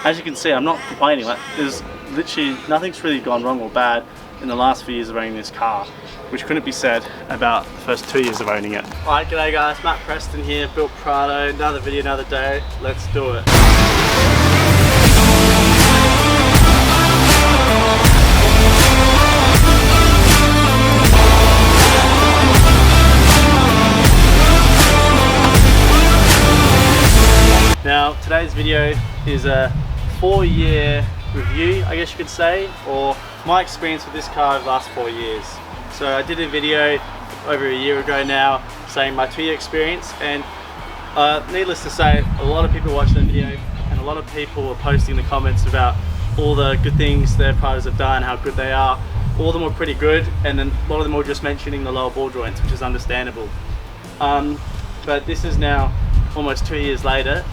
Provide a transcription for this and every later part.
as you can see, I'm not complaining. Like, there's literally nothing's really gone wrong or bad in the last few years of owning this car, which couldn't be said about the first 2 years of owning it. Alright, g'day guys, Matt Preston here, built Prado, another video, another day, let's do it. Now, today's video is a 4-year review, I guess you could say, or my experience with this car over the last 4 years. So I did a video over a year ago now saying my 2-year experience, and needless to say, a lot of people watched the video and a lot of people were posting in the comments about all the good things their Prados have done, how good they are. All of them were pretty good, and then a lot of them were just mentioning the lower ball joints, which is understandable. But this is now almost 2 years later,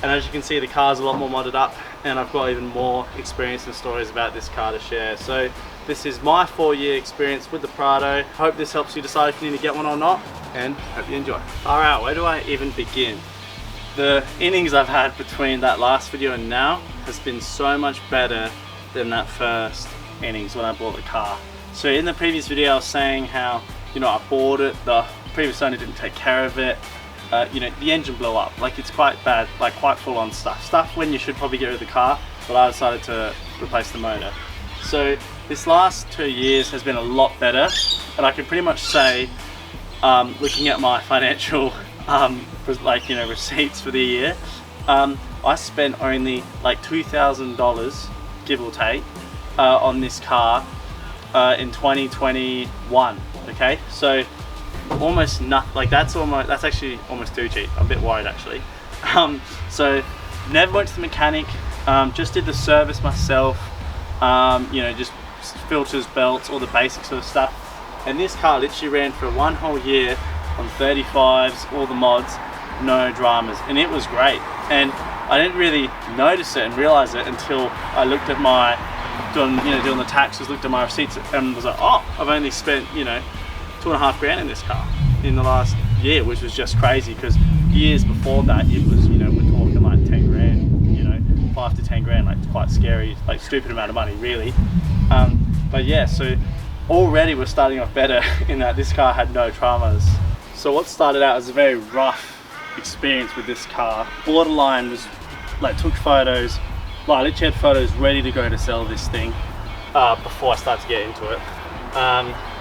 and as you can see, the car's a lot more modded up, and I've got even more experience and stories about this car to share. So this is my 4-year experience with the Prado. Hope this helps you decide if you need to get one or not, and hope you enjoy. Alright, where do I even begin? The innings I've had between that last video and now has been so much better than that first innings when I bought the car. So in the previous video I was saying how, you know, I bought it, the previous owner didn't take care of it. You know, the engine blew up, like it's quite bad, like quite full on stuff when you should probably get rid of the car, but I decided to replace the motor. So this last 2 years has been a lot better, and I can pretty much say, looking at my financial like, you know, receipts for the year, I spent only like $2,000 give or take on this car in 2021. Okay, so almost nothing. Like that's actually almost too cheap. I'm a bit worried actually. So never went to the mechanic, just did the service myself, you know, just filters, belts, all the basic sort of stuff. And this car literally ran for 1 whole year on 35s, all the mods, no dramas, and it was great. And I didn't really notice it and realize it until I looked at my doing the taxes, looked at my receipts, and was like, oh, I've only spent, you know, 2.5 grand in this car in the last year, which was just crazy, because years before that it was, you know, we're talking like 10 grand, you know, 5 to 10 grand, like quite scary, like stupid amount of money really. But yeah, so already we're starting off better in that this car had no traumas. So what started out as a very rough experience with this car, borderline was like, took photos, like I literally had photos ready to go to sell this thing before I started to get into it.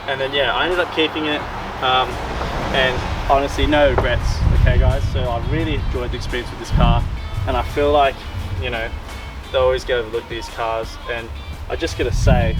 And then yeah, I ended up keeping it, and honestly no regrets, okay guys. So I really enjoyed the experience with this car, and I feel like, you know, they always get overlooked, these cars, and I just gotta say,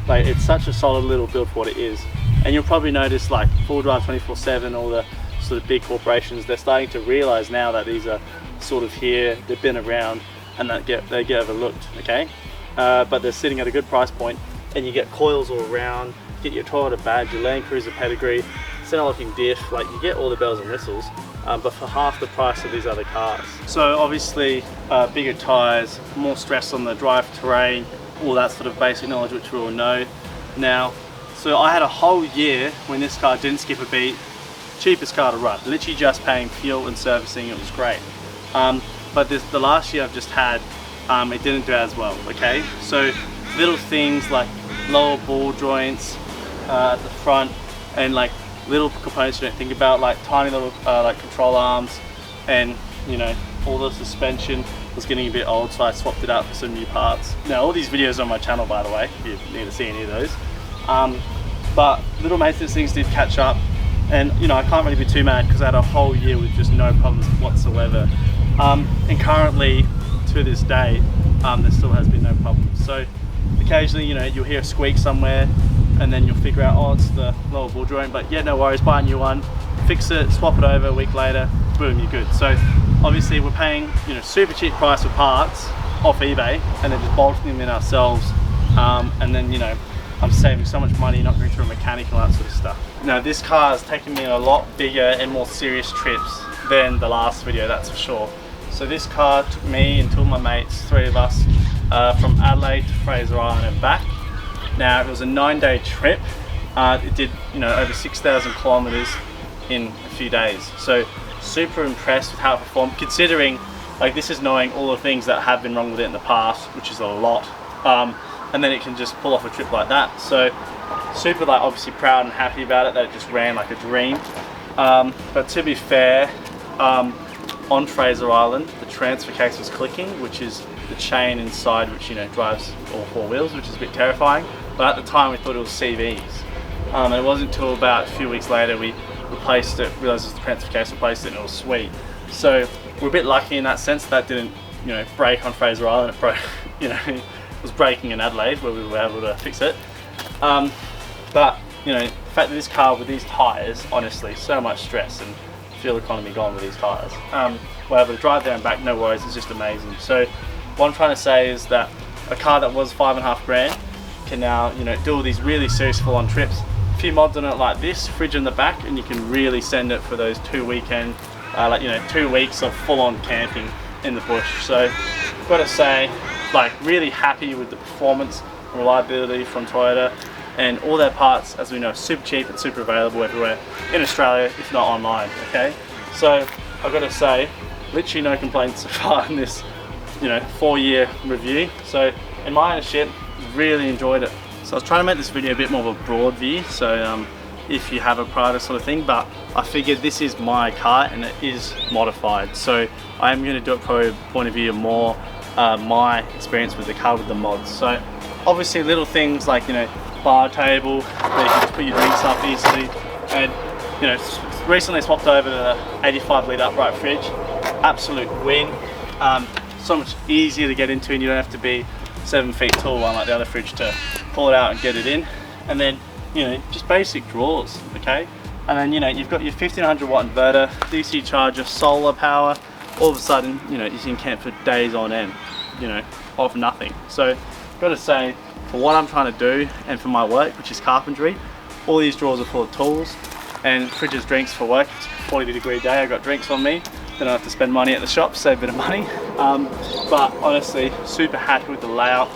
like, it's such a solid little build for what it is. And you'll probably notice, like, full drive 24/7, all the sort of big corporations, they're starting to realize now that these are sort of here, they've been around, and they get overlooked, okay? But they're sitting at a good price point, and you get coils all around, get your Toyota badge, your Land Cruiser pedigree, center locking diff, like you get all the bells and whistles, but for half the price of these other cars. So obviously bigger tires, more stress on the drive terrain, all that sort of basic knowledge which we all know now. So I had a whole year when this car didn't skip a beat, cheapest car to run, literally just paying fuel and servicing, it was great. But the last year I've just had, it didn't do as well, okay? So little things like lower ball joints at the front, and like little components you don't think about, like tiny little like control arms, and you know, all the suspension was getting a bit old, so I swapped it out for some new parts. Now all these videos are on my channel, by the way, if you need to see any of those. But little maintenance things did catch up, and you know, I can't really be too mad because I had a whole year with just no problems whatsoever. And currently to this day there still has been no problems. So occasionally, you know, you'll hear a squeak somewhere, and then you'll figure out, oh, it's the lower ball joint, but yeah, no worries, buy a new one, fix it, swap it over, a week later, boom, you're good. So obviously we're paying, you know, super cheap price for parts off eBay, and then just bolting them in ourselves, and then, you know, I'm saving so much money not going through a mechanic and all that sort of stuff. Now this car has taken me on a lot bigger and more serious trips than the last video, that's for sure. So this car took me and two of my mates, 3 of us, from Adelaide to Fraser Island and back. Now it was a 9-day trip. It did, you know, over 6,000 kilometers in a few days. So super impressed with how it performed, considering Like, this is knowing all the things that have been wrong with it in the past, which is a lot, and then it can just pull off a trip like that. So super, like, obviously proud and happy about it, that it just ran like a dream. But to be fair, on Fraser Island, the transfer case was clicking, which is the chain inside which, you know, drives all four wheels, which is a bit terrifying. But at the time we thought it was CVs. And it wasn't until about a few weeks later we replaced it, realised it was the transfer case, replaced it, and it was sweet. So we're a bit lucky in that sense that didn't, you know, break on Fraser Island. It broke, you know, it was breaking in Adelaide where we were able to fix it. But, you know, the fact that this car with these tyres, honestly, so much stress and fuel economy gone with these tyres. We're able to drive there and back, no worries, it's just amazing. So what I'm trying to say is that a car that was $5.5 grand can now, you know, do all these really serious full-on trips. A few mods on it like this, fridge in the back, and you can really send it for those 2 weekend, like, you know, 2 weeks of full-on camping in the bush. So gotta say, like, really happy with the performance and reliability from Toyota, and all their parts, as we know, super cheap and super available everywhere in Australia, if not online. Okay, so I've got to say, literally no complaints so far in this, you know, 4-year review. So in my ownership, really enjoyed it. So I was trying to make this video a bit more of a broad view, so if you have a Prado sort of thing, but I figured this is my car and it is modified, so I am going to do it from a point of view of more my experience with the car with the mods. So obviously little things like, you know, bar table where you can just put your drinks up easily, and, you know, recently swapped over to the 85 litre upright fridge. Absolute win. So much easier to get into, and you don't have to be 7 feet tall unlike the other fridge to pull it out and get it in. And then, you know, just basic drawers, okay? And then, you know, you've got your 1500 watt inverter, DC charger, solar power. All of a sudden, you know, you can camp for days on end, you know, of nothing. So gotta say, for what I'm trying to do and for my work, which is carpentry, all these drawers are full of tools, and fridges, drinks for work. It's a 40-degree day, I got drinks on me, then I have to spend money at the shop, save a bit of money. But honestly, super happy with the layout,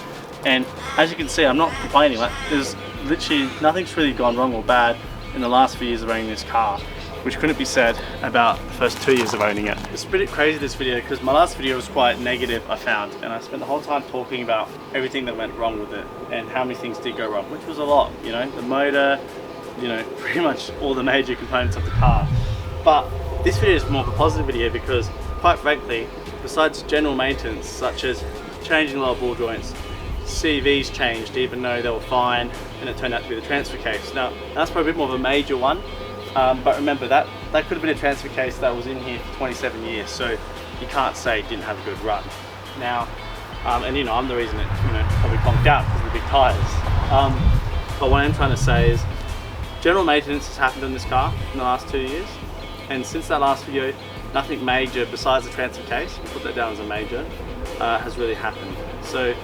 and as you can see, I'm not complaining. Like, there's literally nothing's really gone wrong or bad in the last few years of owning this car, which couldn't be said about the first 2 years of owning it. It's pretty crazy, this video, because my last video was quite negative, I found, and I spent the whole time talking about everything that went wrong with it and how many things did go wrong, which was a lot, you know, the motor, you know, pretty much all the major components of the car. But this video is more of a positive video because, quite frankly, besides general maintenance such as changing lower ball joints, CVs changed even though they were fine, and it turned out to be the transfer case. Now, that's probably a bit more of a major one. But remember, that could have been a transfer case that was in here for 27 years, so you can't say it didn't have a good run. Now, and you know, I'm the reason it, you know, probably conked out because of the big tyres. But what I'm trying to say is, general maintenance has happened on this car in the last 2 years, and since that last video, nothing major besides the transfer case, we'll put that down as a major, has really happened. So,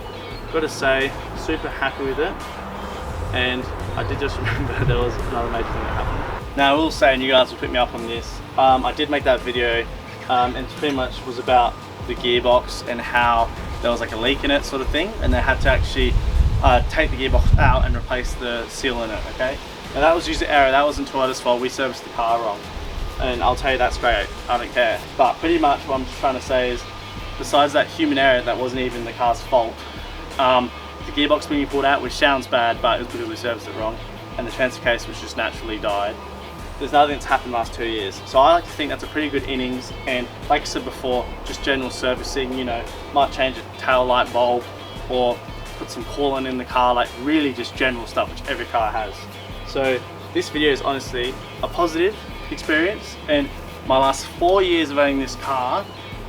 got to say, super happy with it, and I did just remember there was another major thing that happened. Now I will say, and you guys will pick me up on this, I did make that video and it pretty much was about the gearbox and how there was like a leak in it sort of thing, and they had to actually take the gearbox out and replace the seal in it, okay? Now that was user error, that wasn't Toyota's fault, we serviced the car wrong. And I'll tell you that's great, I don't care. But pretty much what I'm just trying to say is, besides that human error that wasn't even the car's fault, the gearbox being pulled out, which sounds bad, but it was because we serviced it wrong, and the transfer case was just naturally died. There's nothing that's happened in the last 2 years. So I like to think that's a pretty good innings, and like I said before, just general servicing, you know, might change a tail light bulb or put some coolant in the car, like really just general stuff which every car has. So this video is honestly a positive experience, and my last 4 years of owning this car,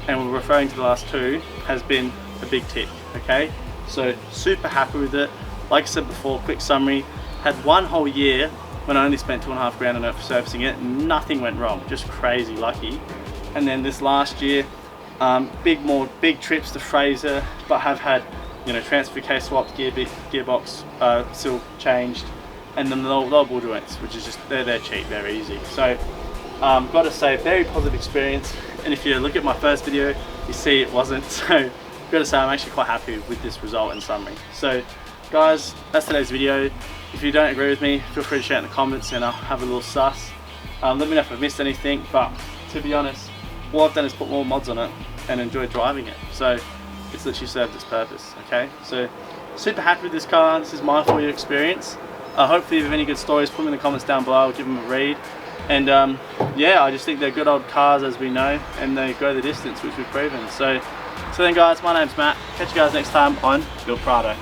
and we're referring to the last 2, has been a big tick, okay? So super happy with it. Like I said before, quick summary, had 1 whole year when I only spent $2.5 grand on it for servicing it, nothing went wrong, just crazy lucky. And then this last year, big trips to Fraser, but have had, you know, transfer case swapped, gearbox still changed, and then the lower ball joints, which is just, they're cheap, they're easy. So got to say, very positive experience. And if you look at my first video, you see it wasn't. So got to say, I'm actually quite happy with this result in summary. So guys, that's today's video. If you don't agree with me, feel free to share in the comments and I'll have a little suss. Let me know if I've missed anything, but to be honest, all I've done is put more mods on it, and enjoy driving it. So it's literally served its purpose. Okay, so super happy with this car. This is my 4-year experience. Hopefully if you have any good stories, put them in the comments down below. I'll give them a read. And yeah, I just think they're good old cars, as we know, and they go the distance, which we've proven. So then guys, my name's Matt. Catch you guys next time on Build Prado.